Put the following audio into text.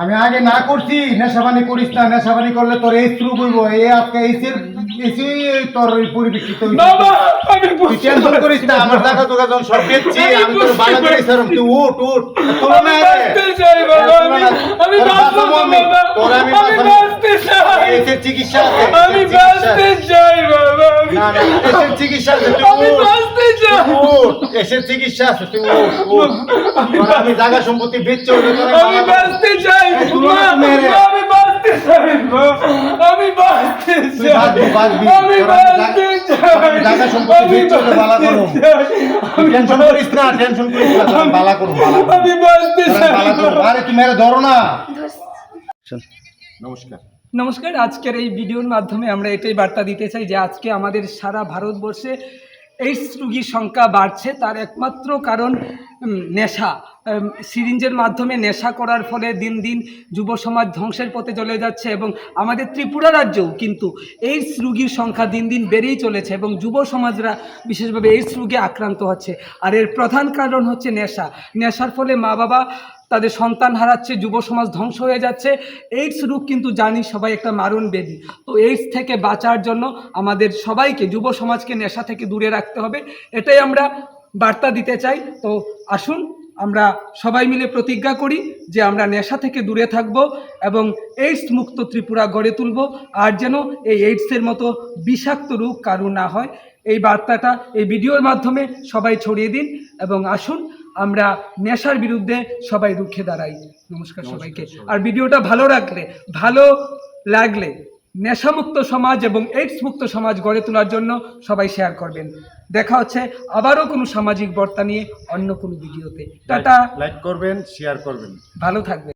আমি আগে না করছি নেশাবানি করিস না, নেশাবানি করলে তোর এই শুরু করবো, এই আজকে এসি তোর পরিবর্তিত টেনশন করিস না। আমার টাকা তোকে যখন সব পেয়েছি আমি তোর বালা করে সারম, তুই উঠ উঠ তোর না তোর আমি এসের চিকিৎসা আছে, আমি বাঁচতে চাই বাবা, না না এসের চিকিৎসা আছে, তুই আমি বাঁচতে চাই, উঠ এসের চিকিৎসা আছে, তুই উঠ উঠ। তোর আমি জায়গা সম্পত্তি বেচে আমি বাঁচতে চাই, আমি বাঁচতে চাই, আমি বাঁচতে চাই, আমি বাঁচতে চাই, জায়গা সম্পত্তি বেচে বালা করো, টেনশন করিস না, টেনশন করিস না, বালা করো বালা করো, আমি বাঁচতে চাই। বালা করো। আরে তুমি মেরে ধরো না। নমস্কার। নমস্কার। আজকের এই ভিডিওর মাধ্যমে আমরা এটাই বার্তা দিতে চাই যে আজকে আমাদের সারা ভারতবর্ষে এইডস রোগীর সংখ্যা বাড়ছে, তার একমাত্র কারণ নেশা। সিরিঞ্জের মাধ্যমে নেশা করার ফলে দিন দিন যুব সমাজ ধ্বংসের পথে চলে যাচ্ছে এবং আমাদের ত্রিপুরা রাজ্যেও কিন্তু এইডস রোগীর সংখ্যা দিন দিন বেড়েই চলেছে এবং যুব সমাজরা বিশেষভাবে এইডস রোগে আক্রান্ত হচ্ছে। আর এর প্রধান কারণ হচ্ছে নেশা। নেশার ফলে মা বাবা তাদের সন্তান হারাচ্ছে, যুব সমাজ ধ্বংস হয়ে যাচ্ছে। এইডস রোগ কিন্তু জানি সবাই একটা মারণ ব্যাধি। তো এইডস থেকে বাঁচার জন্য আমাদের সবাইকে, যুব সমাজকে নেশা থেকে দূরে রাখতে হবে, এটাই আমরা বার্তা দিতে চাই। তো আসুন আমরা সবাই মিলে প্রতিজ্ঞা করি যে আমরা নেশা থেকে দূরে থাকব এবং এইডস মুক্ত ত্রিপুরা গড়ে তুলব, আর যেন এই এইডসের মতো বিষাক্ত রোগ কারো না হয়। এই বার্তাটা এই ভিডিওর মাধ্যমে সবাই ছড়িয়ে দিন এবং আসুন আমরা নেশার বিরুদ্ধে সবাই রুখে দাঁড়াই। নমস্কার সবাইকে। আর ভিডিওটা ভালো লাগলে নেশামুক্ত সমাজ এবং এইডস মুক্ত সমাজ গড়ে তোলার জন্য সবাই শেয়ার করবেন। দেখা হচ্ছে আবারও কোনো সামাজিক বার্তা নিয়ে অন্য কোনো ভিডিওতে। টাটা। লাইক করবেন, শেয়ার করবেন, ভালো থাকবেন।